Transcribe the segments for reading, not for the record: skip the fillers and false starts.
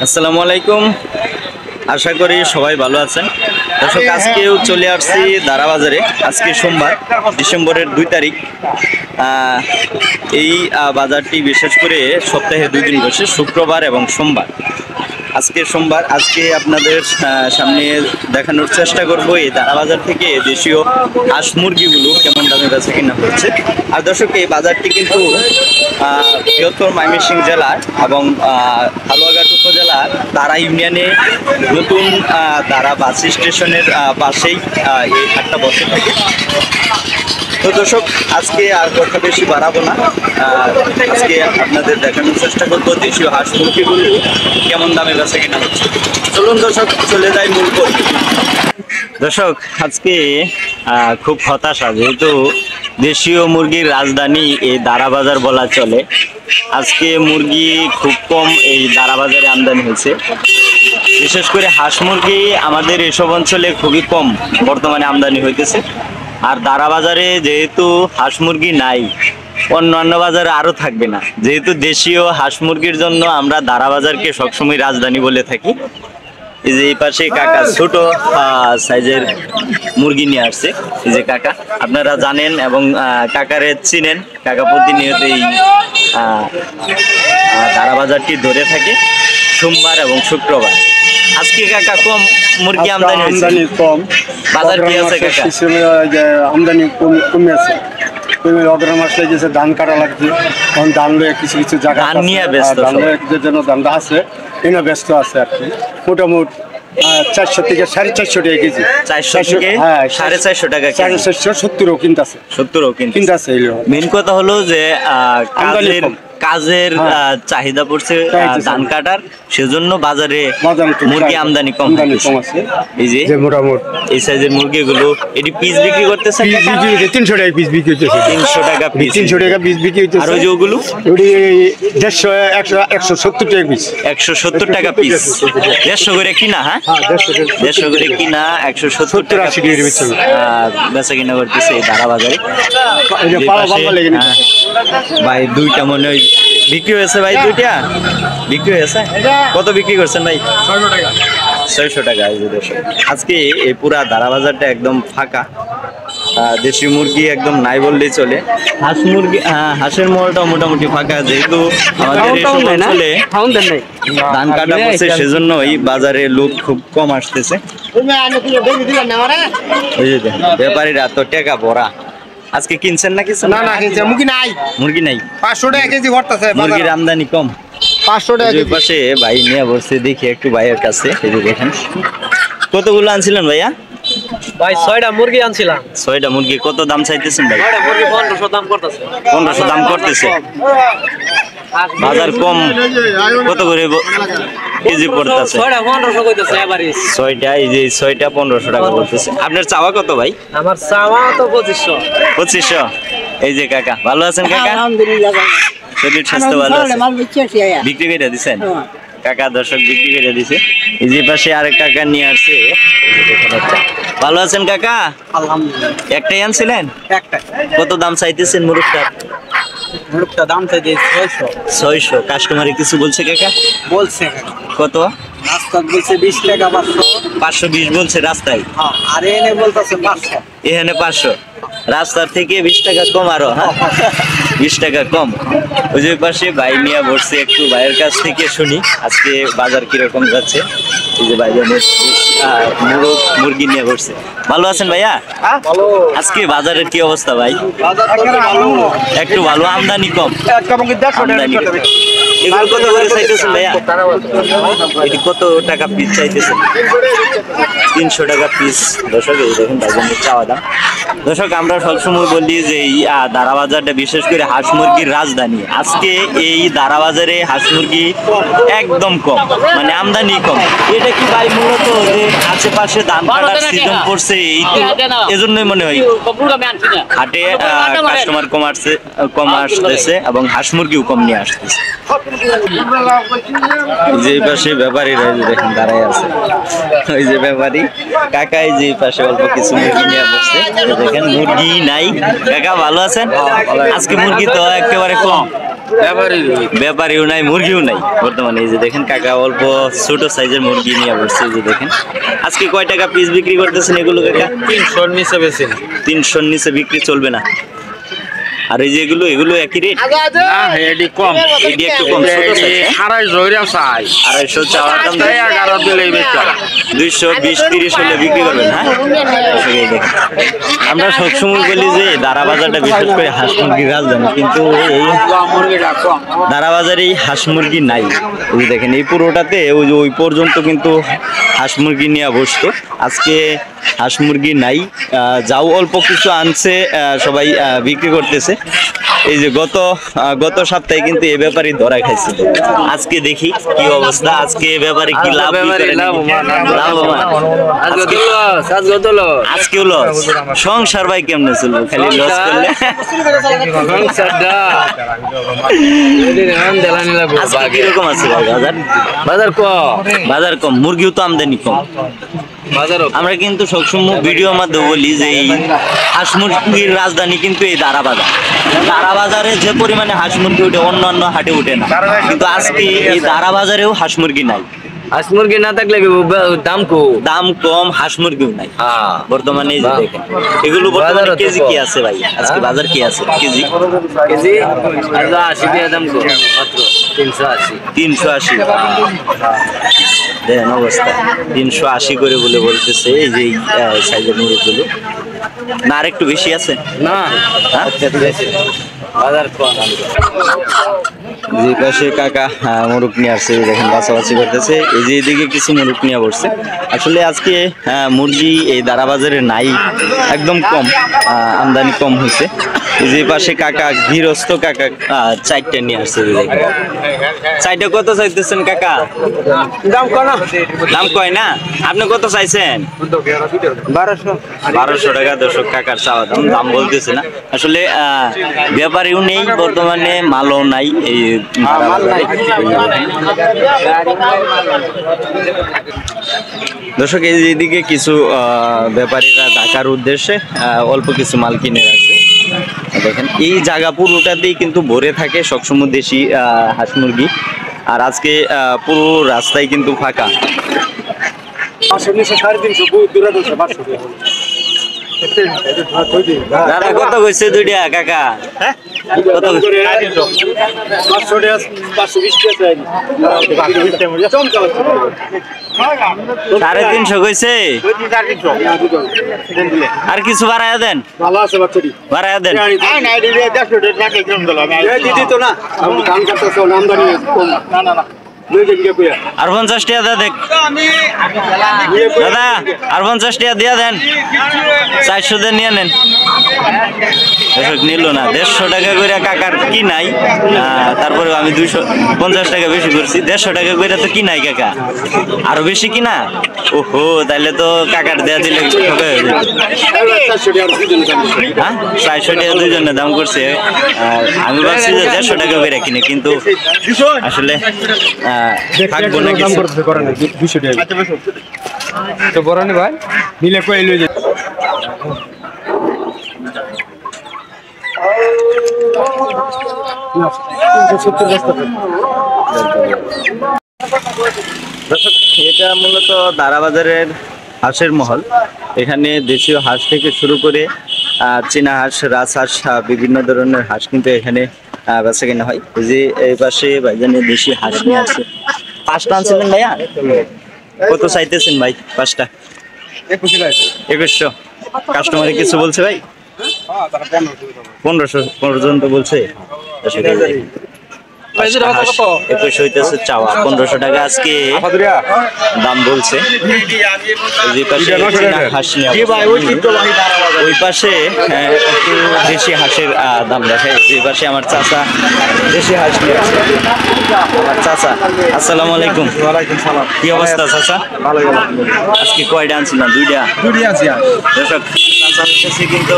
আসসালামু আলাইকুম। আশা করি সবাই ভালো আছেন। দর্শক, আজকেও চলে আসছি দারা বাজারে। আজকে সোমবার, ডিসেম্বরের 2 তারিখ। এই বাজারটি বিশেষ করে সপ্তাহে 2 দিন বসে, শুক্রবার এবং সোমবার। আজকে সোমবার, আজকে আপনাদের সামনে দেখানোর চেষ্টা করব এই দারা বাজার থেকে দেশীয় হাঁস মুরগিগুলো কেমন দামে বেচা কিনা হচ্ছে। আর দর্শক, এই বাজারটি কিন্তু বৃহত্তর ময়মনসিংহ জেলার এবং হালুয়াঘাট উপজেলার দারা ইউনিয়নে নতুন দারা বাস স্টেশনের পাশেই এই হাটটা বসে থাকে। তো দর্শক, আজকে আর কথা বেশি বাড়াবো না। আজকে আপনাদের দেখানোর চেষ্টা করবো দেশীয় হাঁস মুরগিগুলো কেমন দামে বেচা কেনা হচ্ছে। চলুন দর্শক, চলে যাই মূল পর্বে। দর্শক, আজকে খুব হতাশা, যেহেতু দেশীয় মুরগির রাজধানী এই দারা বাজার বলা চলে। আজকে মুরগি খুব কম এই দারা বাজারে আমদানি হয়েছে। বিশেষ করে হাঁস মুরগি আমাদের এসব অঞ্চলে খুবই কম বর্তমানে আমদানি হইতেছে। আর দারা বাজারে যেহেতু হাঁস মুরগি নাই, অন্যান্য বাজারে আরও থাকবে না। যেহেতু দেশীয় হাঁস মুরগির জন্য আমরা দারা বাজারকে সবসময় রাজধানী বলে থাকি। এই যে এই পাশে কাকা ছোট সাইজের মুরগি নিয়ে আসছে। এই যে কাকা, আপনারা জানেন এবং কাকারে চিনেন। কাকা প্রতিনিয়ত এই দারা বাজারটি ধরে থাকে সোমবার এবং শুক্রবার। আজকে কাকা কম মুরগি আমদানি হয়েছে, কম বাজার কি আছে কাকা? আমদানি কমে আছে। অগ্রহ মাস লেগেছে, ধান কাটা লাগছে। তখন ধান লয়ে কিছু কিছু জায়গা ধান নিয়ে ব্যস্ত, ধান লয়ে জন্য ধানটা আছে, এনে ব্যস্ত আছে আর কি। মোটামুটি 400 থেকে 450 টাকা কেজি। 400 থেকে 450 টাকা, 470ও কিনতেছে, 70ও কিনতেছে। মেন কথা হলো যে কাজের চাহিদা পড়ছে ধান কাটার, সেজন্য বাজারে মুরগি আমদানি কম আছে। এই যে মোটামুটি এই সাইজের মুরগিগুলো এটি পিস বিক্রি করতেছে 300 টাকা পিস বিক্রি হইতেছে। 300 টাকা পিস, 300 টাকা পিস বিক্রি হইতেছে। আর ওই যে ওগুলো 170 টাকা পিস, 170 টাকা পিস। 150 করে কিনা, হ্যাঁ 150 করে কিনা, 170 টাকা বেচা কিনা করতেছে এই দারা বাজারে। ভাই দুইটা মনে হয় বিক্রি হয়েছে, ভাই দুইটা বিক্রি হয়েছে। কত বিক্রি করছেন ভাই? 600 টাকা। আজকে এই পুরা দারা বাজারটা একদম ফাঁকা, দেশি মুরগি একদম নাই বললেই চলে। হাঁস মুরগি, হাঁসের মহলটাও মোটামুটি ফাঁকা, যেহেতু আমাদের এই অঞ্চলে ধান কাটা পড়ছে, সেজন্য এই বাজারে লোক খুব কম আসতেছে। ব্যাপারীরা তো টাকা ভরা। আজকে কিনছেন না কিছু? না না, কিনছে মুরগি নাই, মুরগি নাই। 500 টাকা কেজি ভরতেছে, মুরগির আমদানি কম। 500 টাকা কেজি পাশে ভাই নিয়ে বসে, দেখি একটু ভাইয়ের কাছে। এই যে দেখেন, কতগুলো আনছিলেন ভাইয়া? ভাই 6টা মুরগি আনছিলাম। 6টা মুরগি কত দাম চাইতেছেন ভাই? 6টা মুরগি 1500 দাম করতেছে। 1500 দাম করতেছে। বাজার কম, কত করে কেজি পড়তেছে? 6টা 1500 কইতেছে এভারেজ। 6টা, এই যে 6টা 1500 টাকা বলতেছে। আপনার চাওয়া কত ভাই? আমার চাওয়া তো 2500। 2500। এই যে কাকা, ভালো আছেন কাকা? আলহামদুলিল্লাহ, শরীর স্বাস্থ্য ভালো আছে? বিক্রি করে দিচ্ছেন কাকা? দর্শক, বিক্রি করে দিছে। এই যে পাশে আরেক কাকা নিয়ে আসছে। ভালো আছেন কাকা? আলহামদুলিল্লাহ। একটাই আনছিলেন? একটা। কত দাম চাইতেছেন মুরগটার? মুরগটা দাম চাইছে 600। 600। কাস্টমারে কিছু বলছে কাকা? বলছে কত? রাস্তা বলছে 20 টাকা 500। 520 বলছে রাস্তায়, আর এনে বলতেছে 500। এখানে 500। রাস্তার থেকে 20 টাকা কম আরো, হ্যাঁ 20 টাকা কম। ওই যে পাশে ভাই নিয়ে বসছে, একটু ভাইয়ের কাছ থেকে শুনি আজকে বাজার কিরকম যাচ্ছে। এই যে ভাইজানের মুরগি নিয়ে বসছে। ভালো আছেন ভাইয়া? ভালো। আজকে বাজারের কি অবস্থা ভাই? বাজার তো ভালো, একটু ভালো, আমদানি কম। একটা মুরগি 150 টাকা। এগুলো কত করে চাইতেছেন ভাইয়া? এটি কত টাকা পিস চাইতেছেন? 300 টাকা পিস। দর্শক, এই দেখুন ভাইজানের চাওয়া দাম। দর্শক, আমরা সবসময় বলি যে এই দারা বাজারটা বিশেষ করে হাঁস মুরগির রাজধানী। আজকে এই দারা বাজারে হাঁস মুরগি একদম কম, মানে আমদানি কম। এটা কি ভাই মূলত যে আশেপাশে ধান কাটার সিজন পড়ছে, এজন্যই মনে হয় হাটে কাস্টমার কম আসতেছে এবং হাঁস মুরগিও কম নিয়ে আসতেছে। যে পাশে ব্যাপারীরা দেখেন দাঁড়াই আছে, ওই যে ব্যাপারী কাকাই যে পাশে অল্প কিছু মুরগি নিয়ে বসছে। দেখেন মুরগি নাই। কাকা ভালো আছেন? আজকে মুরগি তো একেবারে কম। ব্যাপারীও নাই, মুরগিও নাই বর্তমানে। এই যে দেখেন কাকা অল্প ছোট সাইজের মুরগি নিয়ে বসছে। এই যে দেখেন আজকে কয় টাকা পিস বিক্রি করতেছেন এগুলো কাকা? 300 নিচে বেশি 300 নিচে বিক্রি চলবে না। আর এই যে এগুলো একই রেট? না এডি কম, এটি একটু কম, ছোট সাইজ। 250 এরকম চাই, 250 চাওয়ার দাম 11 দিলেই বেচা। 220-30 হলে বিক্রি করবেন। হ্যাঁ আসলে এই দেখেন আমরা সবসময় বলি যে দারা বাজারটা বিশেষ করে হাঁস মুরগির রাজধানী, কিন্তু এই মুরগিটা কম। দারা বাজারে এই হাঁস মুরগি নাই। ওই যে দেখেন এই পুরোটাতে ওই পর্যন্ত কিন্তু হাঁস মুরগি নিয়ে বসতো। আজকে হাঁস মুরগি নাই, যাও অল্প কিছু আনছে সবাই বিক্রি করতেছে। এই যে গত সপ্তাহে কিন্তু এই ব্যাপারে ধরা খাইছিল। আজকে দেখি কি অবস্থা, আজকে এ ব্যাপারে কি লাভ আজকে হলো সংসার ভাই কেমনে চলবে, খালি লস করলে। আজকে কিরকম আছে ভাই বাজার কম, মুরগিও তো আমদানি কম। আমরা কিন্তু সবসময় ভিডিওর মাধ্যমে বলি যে এই হাঁস মুরগির রাজধানী কিন্তু এই দারা বাজারে যে পরিমাণে হাঁস মুরগি উঠে অন্যান্য হাটে উঠে না, কিন্তু আজকে এই দারা বাজারেও হাঁস মুরগি নাই। হাঁস মুরগি না থাকলে দাম কম, হাঁস মুরগিও নাই বর্তমানে। এই যে দেখেন এগুলো বর্তমানে কেজি কি আছে ভাই? আজকে বাজার কি আছে কেজি? 80 টাকা দাম কম, মাত্র 380। দেখেন অবস্থা 380 করে বলতেছে। এই যে সাইজের মুরগিগুলো না আর একটু বেশি আছে না। বাজার কম। যে পাশে কাকা মুরগ নিয়ে আসছে, দেখেন বাছাবাছি করতেছে। এই যে এদিকে কিছু মুরগ নিয়ে বসছে। আসলে আজকে মুরগি এই দারা বাজারে নাই, একদম কম, আমদানি কম হয়েছে। এই যে পাশে কাকা গৃহস্থ কাকা 4টা নিয়ে আসছে। দেখেন 4টা কত চাইতেছেন কাকা? দাম কয় না। আপনি কত চাইছেন? 1200 টাকা। দর্শক কাকার চাওয়া দাম বলতেছে না। আসলে ব্যাপারেও নেই বর্তমানে, মালও নাই। এই দর্শক এই যেদিকে কিছু ব্যাপারীরা ঢাকার উদ্দেশ্যে অল্প কিছু মাল কিনে রাখছে। দেখেন এই জায়গা পুরোটাতেই কিন্তু ভরে থাকে সবসময় দেশি হাঁস মুরগি। আর আজকে পুরো রাস্তায় কিন্তু ফাঁকা। দাদা কত কইছে দুইটা কাকা? কত? 350 কইছে। আর কিছু বাড়ায়া দেন, বাড়ায়া দেন। আর 50 টাকা দেখ দাদা, আর 50 টাকা দিয়া দেন। 400 দিয়ে নিয়ে নেন। নিল না 150 টাকা করে কাকার কি নাই। তারপরে আমি 250 টাকা বেশি করছি। 150 টাকা করে তো কি নাই কাকা, আরো বেশি কিনা। ওহো, তাইলে তো কাকার দেয়া দিলে হ্যাঁ 400 টাকা দুজনে দাম করছে। আমি ভাবছি যে 150 টাকা করে কিনে, কিন্তু আসলে থাকবো না কিছু। তো বড় নে ভাই নিলে কই লই যা। এটা মূলত দারা বাজারের হাঁসের মহল। এখানে দেশীয় হাঁস থেকে শুরু করে চীনা হাঁস, রাজহাঁস, বিভিন্ন ধরনের হাঁস কিন্তু এখানে বেচা কেনা হয়। এই যে এই পাশে ভাইজানের দেশি হাঁস নিয়ে আছে। 5টা আনছিলেন ভাইয়া? কত চাইতেছেন ভাই? 5টা 2100। কাস্টমারে কিছু বলছে ভাই? 1500 পর্যন্ত বলছে। 2100 হইতেছে চাওয়া, 1500 টাকা আজকে দাম বলছে। ওই পাশে একটু দেশি হাঁসের দাম দেখায়। যে পাশে আমার চাচা দেশি হাঁস নিয়ে আছে। আমার চাচা, আসসালামু আলাইকুম। কি অবস্থা চাচা? আজকে কয়টা আনছি? না, 2টা আনছি। দর্শক চাচা হচ্ছে কিন্তু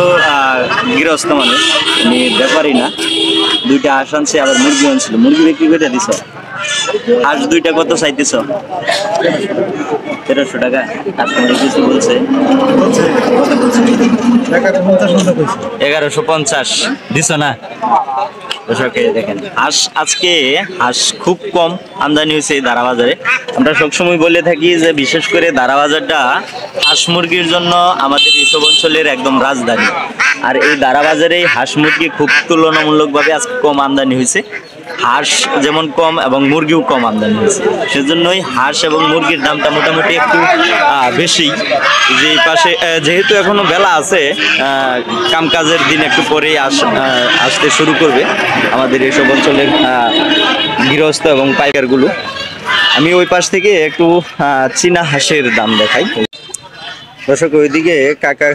গৃহস্থ মানুষ, উনি ব্যাপারই না। 2টা হাঁস আনছে, আবার মুরগি আনছিল। মুরগি বিক্রি করে দিছ। হাঁস 2টা কত চাইতেছ? 1300 টাকা। কাস্টমার কিছু বলছে? 1150 দিছ না? দর্শক এই দেখেন হাঁস আজকে হাঁস খুব কম আমদানি হয়েছে এই দারা বাজারে। আমরা সবসময় বলে থাকি যে বিশেষ করে দারা বাজারটা হাঁস মুরগির জন্য আমাদের এইসব অঞ্চলের একদম রাজধানী। আর এই দারা বাজারে হাঁস মুরগি খুব তুলনামূলকভাবে আজকে কম আমদানি হয়েছে। হাঁস যেমন কম এবং মুরগিও কম আমদানি হয়েছে, সেজন্যই হাঁস এবং মুরগির দামটা মোটামুটি একটু বেশি। যে পাশে যেহেতু এখনো বেলা আছে, কামকাজের দিন একটু পরেই আসতে শুরু করবে আমাদের এইসব অঞ্চলের গৃহস্থ এবং পাইকারগুলো। আমি ওই পাশ থেকে একটু চীনা হাঁসের দাম দেখাই। দর্শক ওইদিকে কাকা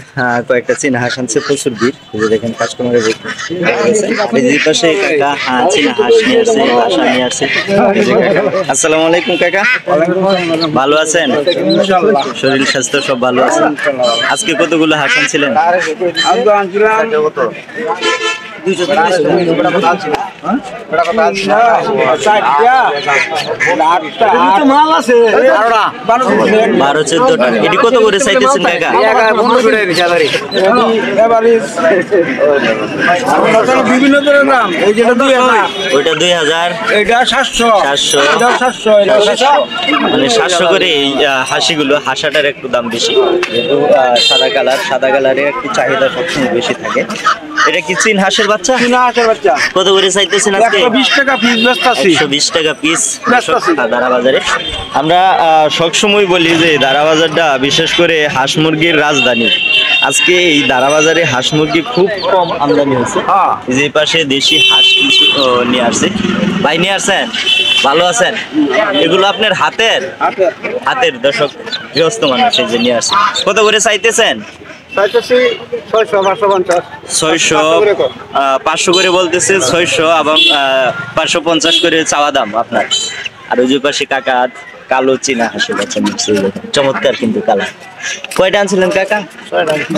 কয়েকটা চীনা হাঁস আনছে, প্রচুর ভিড়। দেখেন কাস্টমারের এই পাশে কাকা চীনা হাঁস নিয়ে আসছে, হাঁসা নিয়ে আসছে। আসসালামু আলাইকুম কাকা, ভালো আছেন? শরীর স্বাস্থ্য সব ভালো আছে? আজকে কতগুলো হাঁস আনছিলেন? বারো 14টা। এটি কত করে চাইতেছেন কাকা? বিভিন্ন ধরনের দাম। এই যেটা 2000, ওইটা 2000, এটা 700, 700, এটা 700, এটা 700। মানে 700 করে এই হাঁসিগুলো। হাঁসাটার একটু দাম বেশি, যেহেতু সাদা কালারের একটু চাহিদা সবসময় বেশি থাকে। এটা কি চীন হাঁসের বাচ্চা? চীনা হাঁসের বাচ্চা কত করে চাইতেছেন আজকে? 120 টাকা পিস বেচতাছি। 120 টাকা পিস দারা বাজারে। আমরা সবসময় বলি যে দারা বাজারটা বিশেষ করে হাঁস মুরগির রাজধানী। আজকে এই দারা বাজারে হাঁস মুরগি খুব কম আমদানি হয়েছে। যে পাশে দেশি হাঁস কিছু নিয়ে আসছে। ভাই নিয়ে আসছেন? ভালো আছেন? এগুলো আপনার হাতের দর্শক গৃহস্থ মানুষ এই যে নিয়ে আসছে। কত করে চাইতেছেন? 600, 500 করে বলতেছে, 600 এবং 550 করে চাওয়া দাম আপনার। আর ওই যে পাশে কাকা কালো চীনা হাঁসের বাচ্চা নিচ্ছে, চমৎকার কিন্তু কালার। কয়টা আনছিলেন কাকা?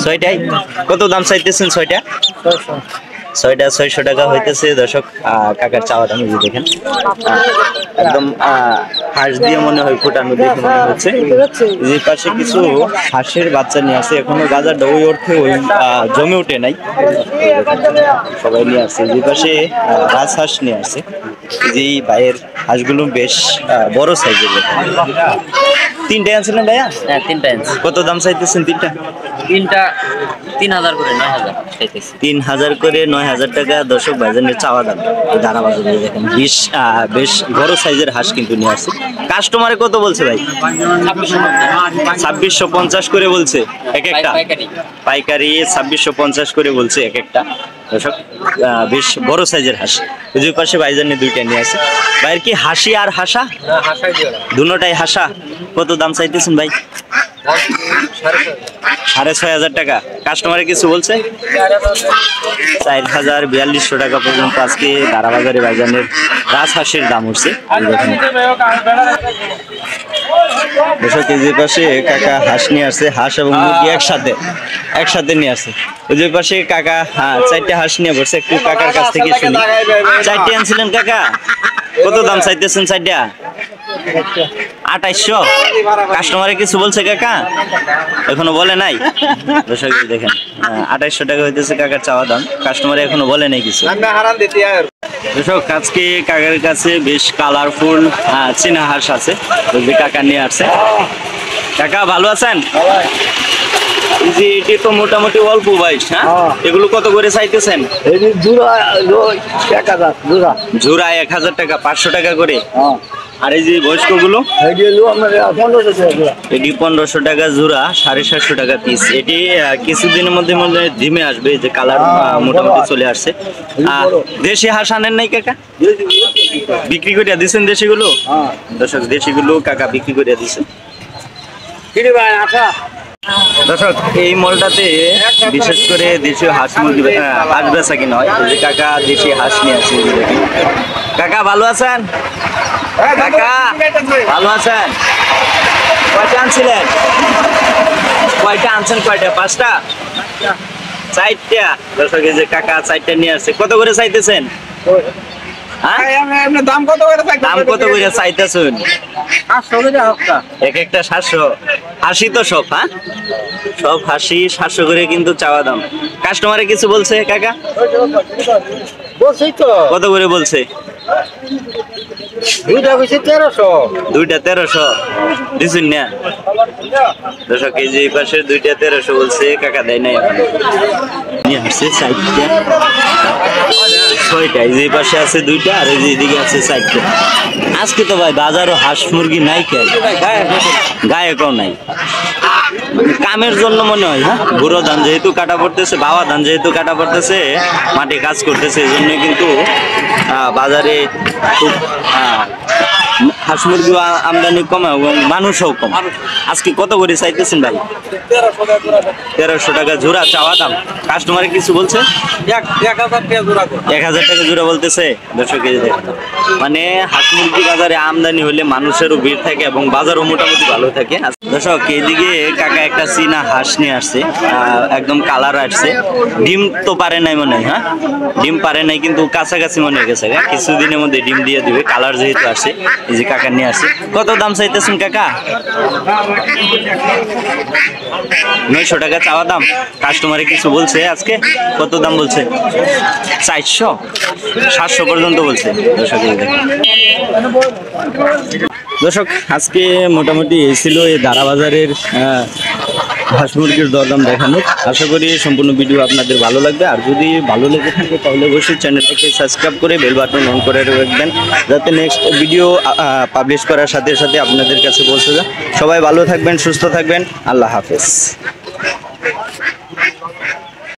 6টাই। কত দাম চাইতেছেন 6টা? 600 টাকা হইতেছে দর্শক। কাকার চাওয়া দাম দেখেন, একদম হাঁস দিয়ে মনে হয় ফোটানো দেখে মনে হচ্ছে। যে পাশে কিছু হাঁসের বাচ্চা নিয়ে আসে, এখনো বাজারটা ওই অর্থে ওই জমে ওঠে নাই, সবাই নিয়ে আসছে। যে পাশে রাজহাঁস নিয়ে আসে, যে ভাইয়ের হাঁসগুলো বেশ বড় সাইজের। 3টাই আনছিলেন ভাইয়া? হ্যাঁ 3টা আনছি। কত দাম চাইতেছেন 3টা? 3টা 3000 করে 9000 চাইতেছি। 3000 করে 9000 টাকা দর্শক ভাইজানের চাওয়া দাম। দানা বাজারে দেখেন বেশ বড় সাইজের হাঁস কিন্তু নিয়ে আসছে। কাস্টমারে কত বলছে ভাই? 2650 করে বলছে এক একটা। পাইকারি 2650 করে বলছে এক একটা দর্শক। বেশ বড় সাইজের হাঁস। ওই পাশে ভাইজানের 2টা নিয়ে আসে। ভাইয়ের কি হাসি আর হাসা? দুটোটাই হাসা। কত দাম চাইতেছেন ভাই? 6500 টাকা। কাস্টমারে কিছু বলছে? 4000-4200 টাকা পর্যন্ত আজকে দারা বাজারে ভাইজানের রাজহাঁসের দাম উঠছে। দর্শক এই যে পাশে কাকা হাঁস নিয়ে আসছে, হাঁস এবং মুরগি একসাথে নিয়ে আসছে। ওই যে পাশে কাকা 4টা হাঁস নিয়ে বসছে। একটু কাকার কাছ থেকে শুনি। 4টে আনছিলেন কাকা? কত দাম চাইতেছেন 4টা? 2800। কাস্টমারে কিছু বলছে কাকা? এখনো বলে নাই দর্শক দেখেন। 2800 টাকা হইতেছে কাকার চাওয়া দাম। কাস্টমারে এখনো বলে নাই কিছু। দর্শক আজকে কাকার কাছে বেশ কালারফুল চীনা হাঁস আছে, ওই যে কাকা নিয়ে আসছে। কাকা ভালো আছেন? জি, এটি তো মোটামুটি অল্প বয়স। হ্যাঁ, এগুলো কত করে চাইতেছেন? জোড়া 1000 টাকা, 500 টাকা করে। আর এই যে বয়স্ক গুলো এটি 1500 টাকা জোড়া, 750 টাকা পিস। এটি কিছুদিনের মধ্যে ধিমে আসবে, যে কালার মোটামুটি চলে আসছে। দেশি হাঁস আনেন নাই কাকা? বিক্রি করে দিচ্ছেন দেশিগুলো? দর্শক দেশিগুলো কাকা বিক্রি করে দিচ্ছে। দর্শক এই মলটাতে বিশেষ করে দেশীয় হাঁস মুরগি হাঁস বেচা কিনা হয়। যে কাকা দেশি হাঁস নিয়ে আসছে। কাকা ভালো আছেন? কাকা ভালো আছেন? কয়টা আনছিলেন? কয়টা আনছেন? কয়টা? 5টা? 4টা। দর্শক এই যে কাকা 4টা নিয়ে আসছে। কত করে চাইতেছেন? দাম কত করে চাইতেছেন? এক একটা 700। হাসি তো সব? হ্যাঁ, সব হাসি 700 করে কিন্তু চাওয়া দাম। কাস্টমারে কিছু বলছে কাকা? বলছি তো কত করে বলছে? দুইটা কইছে 1300। দুইটা 1300 দিছুন না? দর্শক এই যে এই পাশে দুইটা 1300 বলছে, কাকা দেয় নাই এখন। নিয়ে আসছে 4টা 6টা, এই যে এই পাশে আছে দুইটা, আর এই যে এদিকে আছে 4টা। আজকে তো ভাই বাজারও হাঁস মুরগি নাই, কে গায়ে কেউ নাই, মানে কামের জন্য মনে হয়। হ্যাঁ, বুড়ো ধান যেহেতু কাটা পড়তেছে, বাবা ধান যেহেতু কাটা পড়তেছে, মাঠে কাজ করতেছে, এই জন্য কিন্তু বাজারে খুব হাঁস মুরগি আমদানি কম এবং মানুষও কম। আজকে কত করে চাইতেছেন ভাই? 1300 টাকা জোড়া চাওয়া দাম। কাস্টমারে কিছু বলছে? 1000 টাকা জোড়া বলতেছে। দর্শক এই যে দেখেন, মানে হাঁস মুরগি বাজারে আমদানি হলে মানুষেরও ভিড় থাকে এবং বাজারও মোটামুটি ভালো থাকে। দর্শক এইদিকে কাকা একটা চীনা হাঁস নিয়ে আসছে, একদম কালার আসছে। ডিম তো পারে নাই মনে হয়। হ্যাঁ, ডিম পারে নাই, কিন্তু কাছাকাছি মনে হয়ে গেছে। কিছুদিনের মধ্যে ডিম দিয়ে দিবে, কালার যেহেতু আসে। এই যে কাকা নিয়ে আসছে। কত দাম চাইতেছেন কাকা? 900 টাকা চাওয়া দাম। কাস্টমারে কিছু বলছে আজকে? কত দাম বলছে? 400 700 পর্যন্ত বলছে। দর্শক আজকে মোটামুটি এই ছিল এই দাঁড়া বাজারের হাঁস মুরগির দরদাম দেখানো। আশা করি সম্পূর্ণ ভিডিও আপনাদের ভালো লাগবে। আর যদি ভালো লেগে থাকে তাহলে অবশ্যই চ্যানেলটাকে সাবস্ক্রাইব করে বেল বাটন অন করে রাখবেন, যাতে নেক্সট ভিডিও পাবলিশ করার সাথে সাথে আপনাদের কাছে পৌঁছে যায়। সবাই ভালো থাকবেন, সুস্থ থাকবেন। আল্লাহ হাফেজ।